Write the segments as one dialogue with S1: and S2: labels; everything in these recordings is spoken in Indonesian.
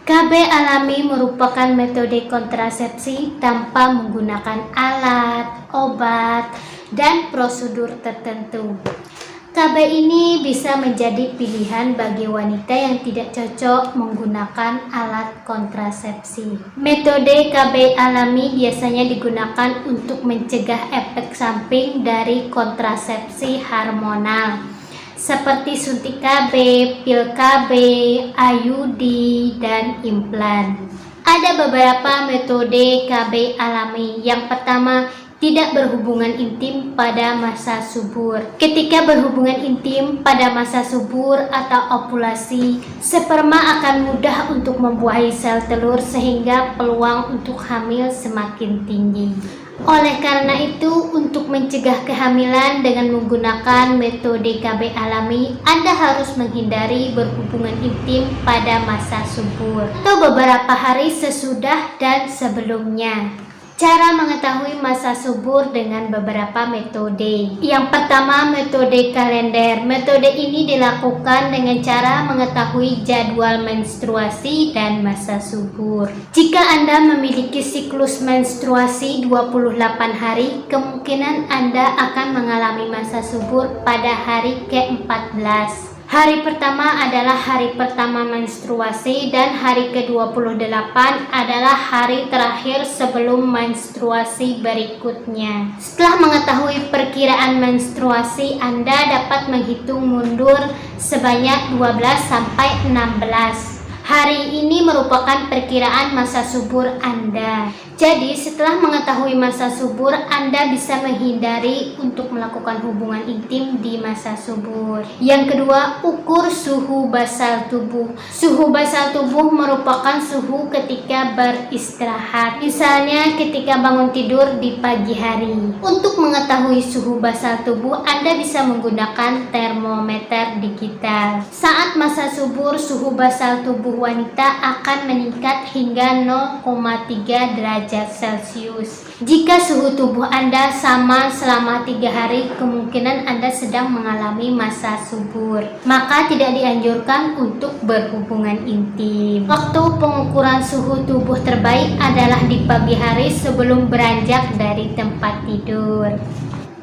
S1: KB alami merupakan metode kontrasepsi tanpa menggunakan alat, obat, dan prosedur tertentu. KB ini bisa menjadi pilihan bagi wanita yang tidak cocok menggunakan alat kontrasepsi. Metode KB alami biasanya digunakan untuk mencegah efek samping dari kontrasepsi hormonal, seperti suntik KB, pil KB, IUD, dan implan. Ada beberapa metode KB alami. Yang pertama, tidak berhubungan intim pada masa subur. Ketika berhubungan intim pada masa subur atau ovulasi, sperma akan mudah untuk membuahi sel telur sehingga peluang untuk hamil semakin tinggi. Oleh karena itu, untuk mencegah kehamilan dengan menggunakan metode KB alami, Anda harus menghindari berhubungan intim pada masa subur atau beberapa hari sesudah dan sebelumnya. Cara mengetahui masa subur dengan beberapa metode. Yang pertama, metode kalender. Metode ini dilakukan dengan cara mengetahui jadwal menstruasi dan masa subur. Jika Anda memiliki siklus menstruasi 28 hari, kemungkinan Anda akan mengalami masa subur pada hari ke-14. Hari pertama adalah hari pertama menstruasi dan hari ke-28 adalah hari terakhir sebelum menstruasi berikutnya. Setelah mengetahui perkiraan menstruasi, Anda dapat menghitung mundur sebanyak 12 sampai 16. Hari ini merupakan perkiraan masa subur Anda. Jadi, setelah mengetahui masa subur, Anda bisa menghindari untuk melakukan hubungan intim di masa subur. Yang kedua, ukur suhu basal tubuh. Suhu basal tubuh merupakan suhu ketika beristirahat. Misalnya, ketika bangun tidur di pagi hari. Untuk mengetahui suhu basal tubuh, Anda bisa menggunakan termometer digital. Saat masa subur, suhu basal tubuh wanita akan meningkat hingga 0,3 derajat Celcius. Jika suhu tubuh Anda sama selama 3 hari, kemungkinan Anda sedang mengalami masa subur. Maka tidak dianjurkan untuk berhubungan intim. Waktu pengukuran suhu tubuh terbaik adalah di pagi hari sebelum beranjak dari tempat tidur.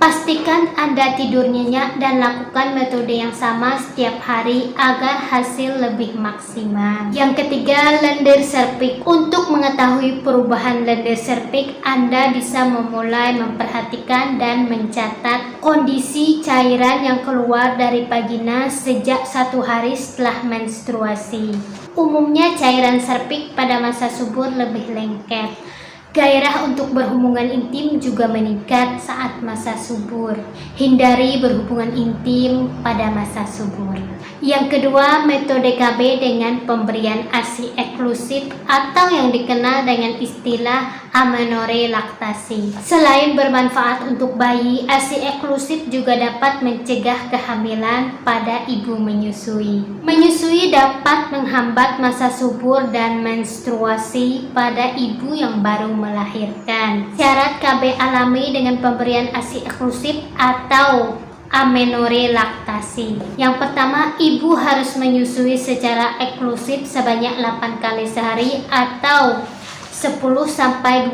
S1: Pastikan Anda tidur nyenyak dan lakukan metode yang sama setiap hari agar hasil lebih maksimal. Yang ketiga, lendir serviks. Untuk mengetahui perubahan lendir serviks, Anda bisa memulai memperhatikan dan mencatat kondisi cairan yang keluar dari vagina sejak 1 hari setelah menstruasi. Umumnya cairan serviks pada masa subur lebih lengket. Gairah untuk berhubungan intim juga meningkat saat masa subur. Hindari berhubungan intim pada masa subur. Yang kedua, metode KB dengan pemberian ASI eksklusif atau yang dikenal dengan istilah amenore laktasi. Selain bermanfaat untuk bayi, ASI eksklusif juga dapat mencegah kehamilan pada ibu menyusui. Menyusui dapat menghambat masa subur dan menstruasi pada ibu yang baru melahirkan. Syarat KB alami dengan pemberian ASI eksklusif atau amenore laktasi. Yang pertama, ibu harus menyusui secara eksklusif sebanyak 8 kali sehari atau 10-12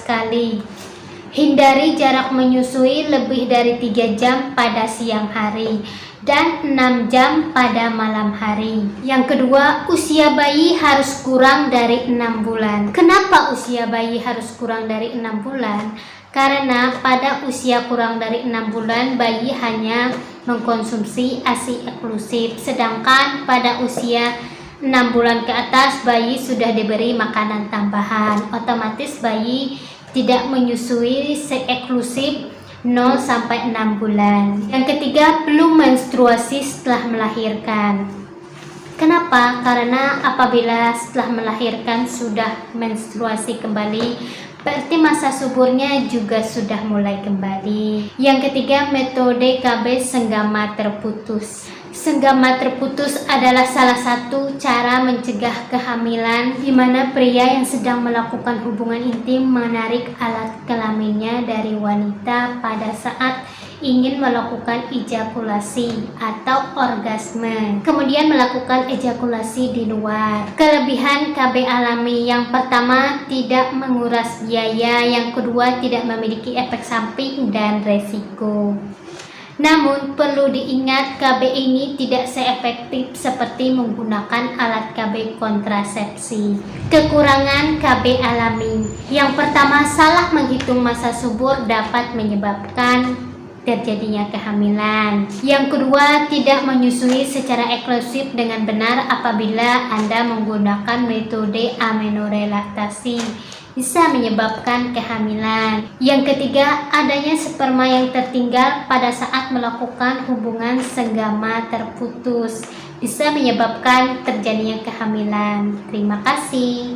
S1: kali. Hindari jarak menyusui lebih dari 3 jam pada siang hari dan 6 jam pada malam hari. Yang kedua, usia bayi harus kurang dari 6 bulan. Kenapa usia bayi harus kurang dari 6 bulan? Karena pada usia kurang dari 6 bulan, bayi hanya mengkonsumsi ASI eksklusif. Sedangkan pada usia 6 bulan ke atas, bayi sudah diberi makanan tambahan. Otomatis bayi tidak menyusui eksklusif 0-6 bulan. Yang ketiga, belum menstruasi setelah melahirkan. Kenapa? Karena apabila setelah melahirkan sudah menstruasi kembali, berarti masa suburnya juga sudah mulai kembali. Yang ketiga, metode KB senggama terputus. Senggama terputus adalah salah satu cara mencegah kehamilan di mana pria yang sedang melakukan hubungan intim menarik alat kelaminnya dari wanita pada saat ingin melakukan ejakulasi atau orgasme, kemudian melakukan ejakulasi di luar. Kelebihan KB alami: yang pertama, tidak menguras biaya, yang kedua, tidak memiliki efek samping dan resiko. Namun perlu diingat, KB ini tidak seefektif seperti menggunakan alat KB kontrasepsi. Kekurangan KB alami: yang pertama, salah menghitung masa subur dapat menyebabkan terjadinya kehamilan. Yang kedua, tidak menyusui secara eksklusif dengan benar apabila Anda menggunakan metode amenorelaktasi, bisa menyebabkan kehamilan. Yang ketiga, adanya sperma yang tertinggal pada saat melakukan hubungan senggama terputus, bisa menyebabkan terjadinya kehamilan. Terima kasih.